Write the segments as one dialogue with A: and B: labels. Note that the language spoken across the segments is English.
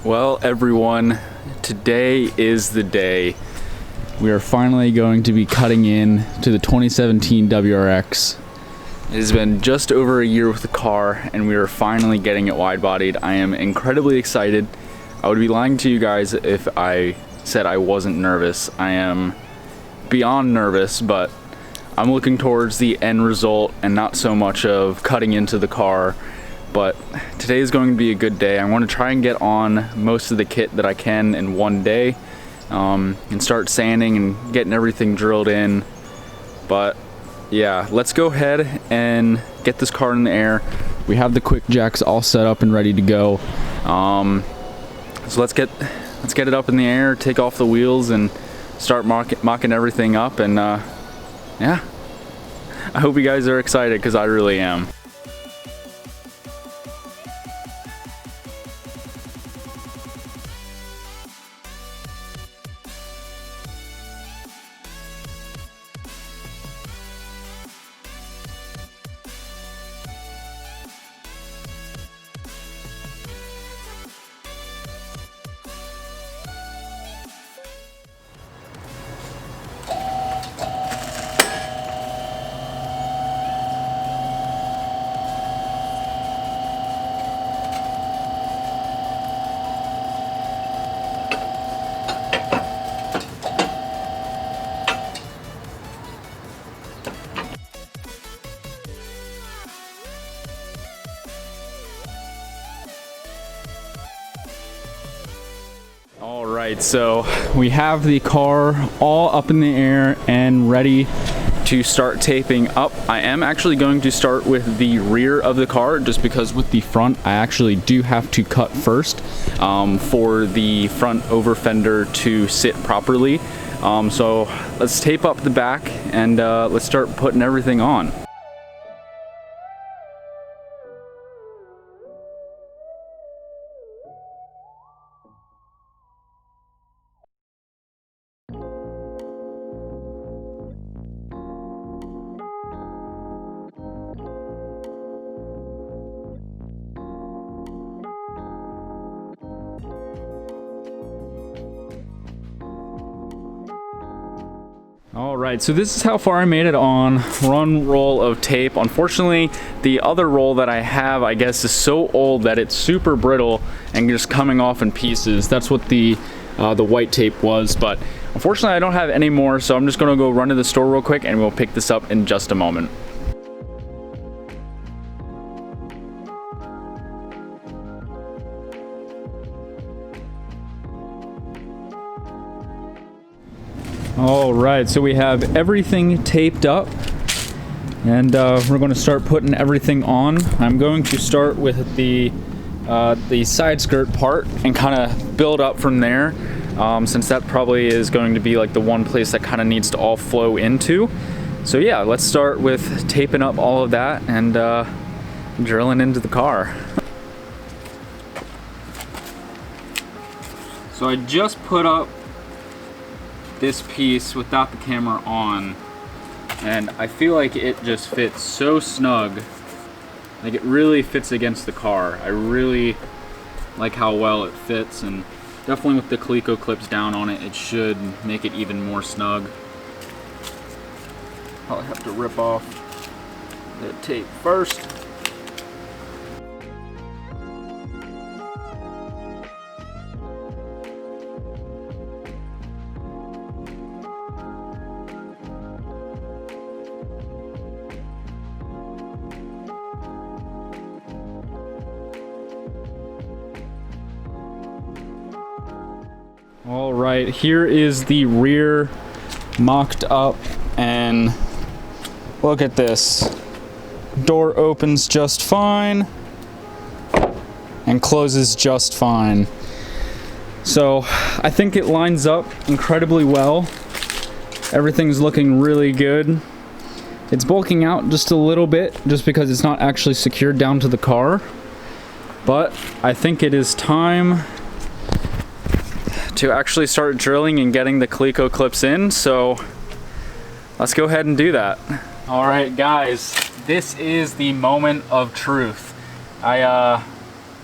A: Well, everyone, today is the day. We are finally going to be cutting in to the 2017 WRX. It has been just over a year with the car, and we are finally getting it wide-bodied. I am incredibly excited. I would be lying to you guys if I said I wasn't nervous. I am beyond nervous, but I'm looking towards the end result and not so much of cutting into the car. But today is going to be a good day. I want to try and get on most of the kit that I can in one day, and start sanding and getting everything drilled in. But yeah, let's go ahead and get this car in the air. We have the quick jacks all set up and ready to go. So let's get it up in the air, take off the wheels, and start mocking everything up. And yeah, I hope you guys are excited, because I really am. Alright, so we have the car all up in the air and ready to start taping up. I am actually going to start with the rear of the car, just because with the front I actually do have to cut first for the front over fender to sit properly. So let's tape up the back and let's start putting everything on. Alright, so this is how far I made it on one roll of tape. Unfortunately, the other roll that I have, I guess, is so old that it's super brittle and just coming off in pieces. That's what the white tape was, but unfortunately I don't have any more, so I'm just gonna go run to the store real quick and we'll pick this up in just a moment. All right, so we have everything taped up, and we're going to start putting everything on. I'm going to start with the side skirt part and kind of build up from there, since that probably is going to be like the one place that kind of needs to all flow into. So yeah, let's start with taping up all of that and drilling into the car. So I just put up this piece without the camera on, and I feel like it just fits so snug. Like, it really fits against the car. I really like how well it fits, and definitely with the Coleco clips down on it, it should make it even more snug. Probably have to rip off the tape first. All right, here is the rear mocked up, and look at this. Door opens just fine and closes just fine. So I think it lines up incredibly well. Everything's looking really good. It's bulking out just a little bit just because it's not actually secured down to the car. But I think it is time to actually start drilling and getting the Coleco clips in, so let's go ahead and do that. All right, guys, this is the moment of truth. I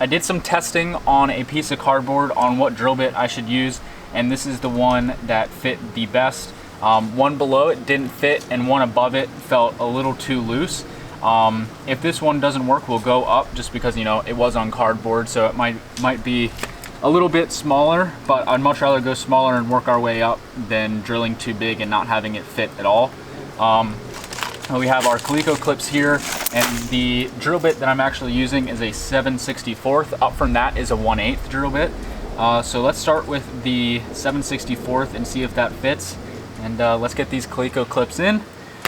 A: I did some testing on a piece of cardboard on what drill bit I should use, and this is the one that fit the best. One below it didn't fit, and one above it felt a little too loose. If this one doesn't work, we'll go up, just because, you know, it was on cardboard, so it might be a little bit smaller, but I'd much rather go smaller and work our way up than drilling too big and not having it fit at all. We have our Coleco clips here, and the drill bit that I'm actually using is a 7/64. Up from that is a 1/8 drill bit. So let's start with the 7/64 and see if that fits. And let's get these Coleco clips in.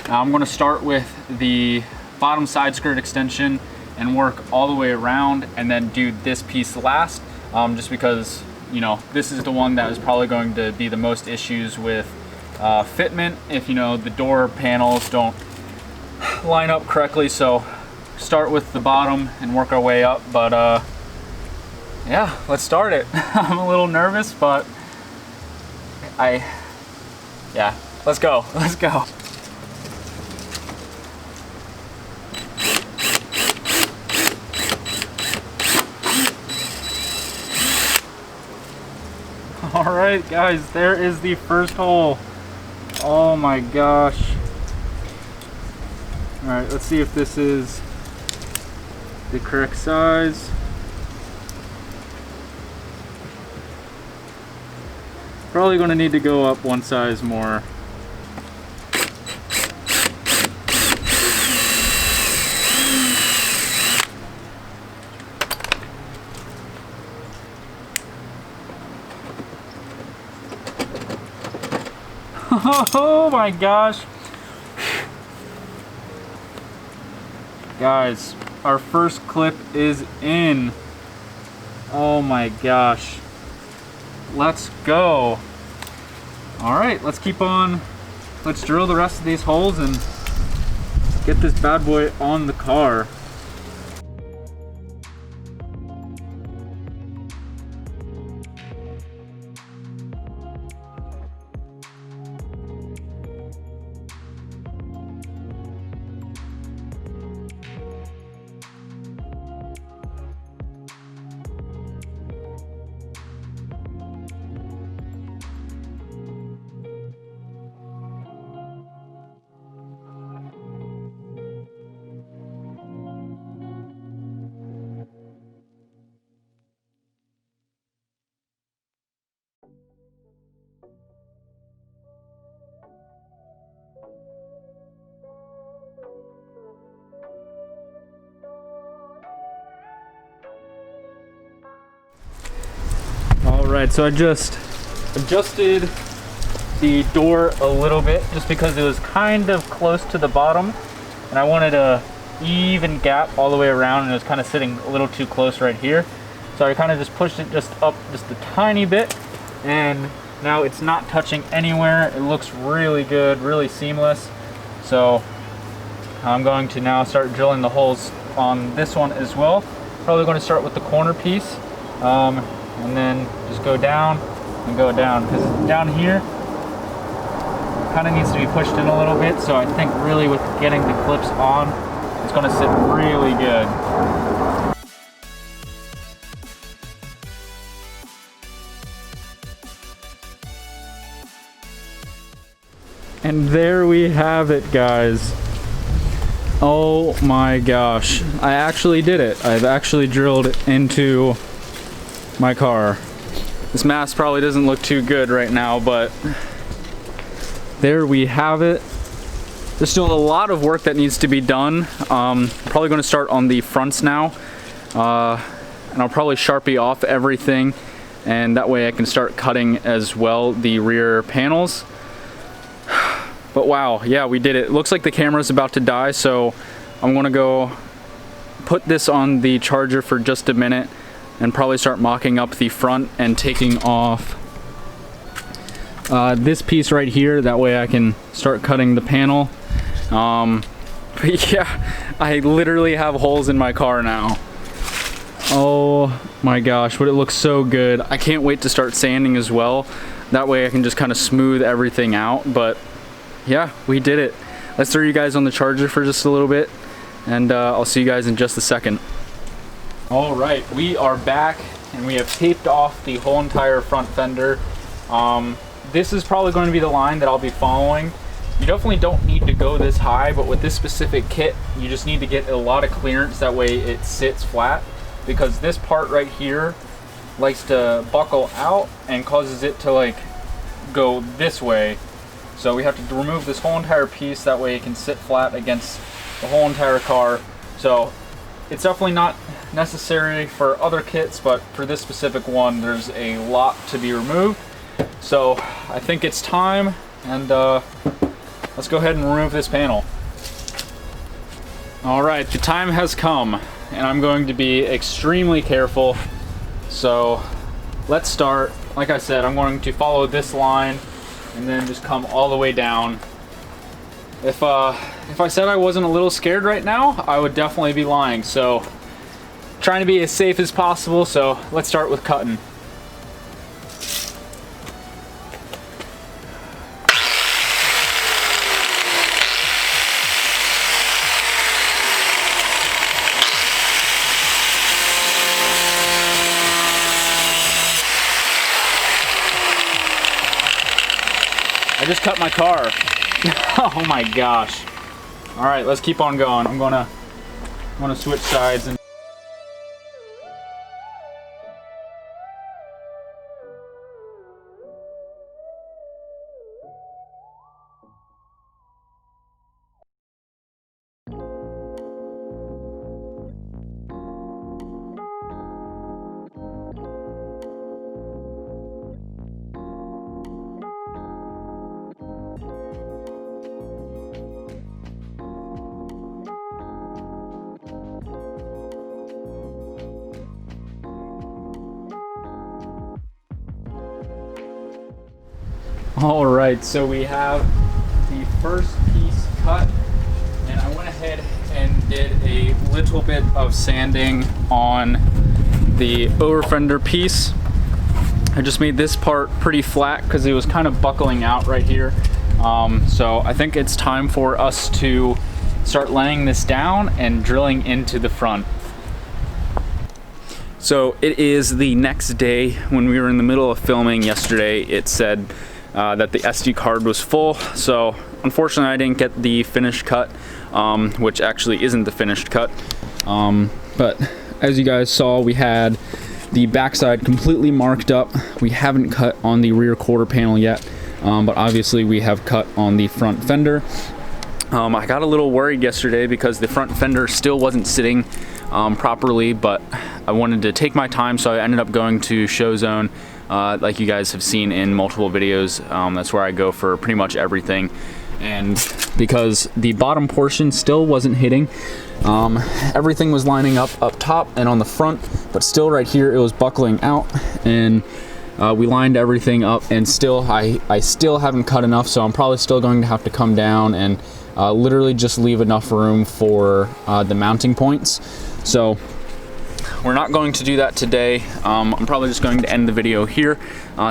A: Now I'm going to start with the bottom side skirt extension and work all the way around, and then do this piece last, just because, you know, this is the one that is probably going to be the most issues with fitment if, you know, the door panels don't line up correctly. So start with the bottom and work our way up. But yeah, let's start it. I'm a little nervous, but yeah, let's go. All right, guys, there is the first hole. Oh my gosh. All right, let's see if this is the correct size. Probably going to need to go up one size more. Oh my gosh. Guys, our first clip is in. Oh my gosh. Let's go. All right, let's keep on. Let's drill the rest of these holes and get this bad boy on the car. Alright, so I just adjusted the door a little bit just because it was kind of close to the bottom, and I wanted a even gap all the way around, and it was kind of sitting a little too close right here. So I kind of just pushed it just up just a tiny bit, and now it's not touching anywhere. It looks really good, really seamless. So I'm going to now start drilling the holes on this one as well. Probably going to start with the corner piece. And then just go down and go down, because down here kind of needs to be pushed in a little bit. So I think really with getting the clips on, it's going to sit really good. And there we have it, guys. Oh my gosh, I actually did it. I've actually drilled into my car. This mask probably doesn't look too good right now, but there we have it. There's still a lot of work that needs to be done. I'm probably going to start on the fronts now, and I'll probably Sharpie off everything, and that way I can start cutting as well the rear panels. But wow, yeah, we did it. It looks like the camera's about to die, so I'm gonna go put this on the charger for just a minute and probably start mocking up the front and taking off this piece right here. That way I can start cutting the panel. But yeah, I literally have holes in my car now. Oh my gosh, but it looks so good. I can't wait to start sanding as well. That way I can just kind of smooth everything out. But yeah, we did it. Let's throw you guys on the charger for just a little bit, and I'll see you guys in just a second. All right, we are back and we have taped off the whole entire front fender. This is probably going to be the line that I'll be following. You definitely don't need to go this high, but with this specific kit, you just need to get a lot of clearance. That way it sits flat, because this part right here likes to buckle out and causes it to like go this way. So we have to remove this whole entire piece. That way it can sit flat against the whole entire car. So it's definitely not necessary for other kits, but for this specific one, there's a lot to be removed. So I think it's time, and let's go ahead and remove this panel. All right, the time has come, and I'm going to be extremely careful. So let's start. Like I said, I'm going to follow this line and then just come all the way down. If I said I wasn't a little scared right now, I would definitely be lying. So trying to be as safe as possible, so let's start with cutting. I just cut my car. Oh my gosh. All right, let's keep on going. I'm gonna switch sides. And all right, so we have the first piece cut, and I went ahead and did a little bit of sanding on the over fender piece. I just made this part pretty flat because it was kind of buckling out right here. So I think it's time for us to start laying this down and drilling into the front. So it is the next day. When we were in the middle of filming yesterday, it said that the SD card was full, so unfortunately I didn't get the finished cut, which actually isn't the finished cut. But as you guys saw, we had the backside completely marked up. We haven't cut on the rear quarter panel yet, but obviously we have cut on the front fender. I got a little worried yesterday because the front fender still wasn't sitting properly, but I wanted to take my time, so I ended up going to Show Zone. Like you guys have seen in multiple videos, that's where I go for pretty much everything. And because the bottom portion still wasn't hitting, everything was lining up top and on the front, but still right here it was buckling out, and we lined everything up, and still I still haven't cut enough, so I'm probably still going to have to come down and literally just leave enough room for the mounting points. So we're not going to do that today. I'm probably just going to end the video here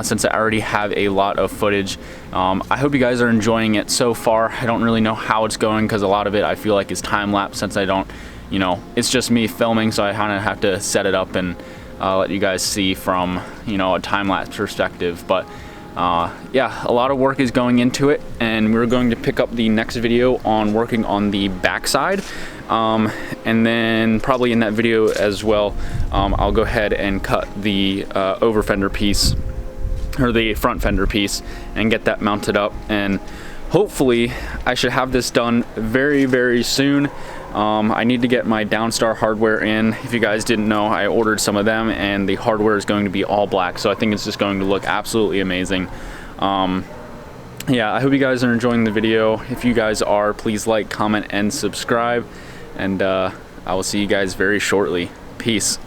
A: since I already have a lot of footage. I hope you guys are enjoying it so far. I don't really know how it's going because a lot of it I feel like is time-lapse, since I don't, you know, it's just me filming, so I kind of have to set it up and let you guys see from, you know, a time-lapse perspective. But yeah, a lot of work is going into it, and we're going to pick up the next video on working on the backside. And then probably in that video as well, I'll go ahead and cut the over fender piece, or the front fender piece, and get that mounted up. And hopefully I should have this done very, very soon. I need to get my Downstar hardware in. If you guys didn't know, I ordered some of them, and the hardware is going to be all black, so I think it's just going to look absolutely amazing. Yeah, I hope you guys are enjoying the video. If you guys are, please like, comment, and subscribe, and I will see you guys very shortly. Peace.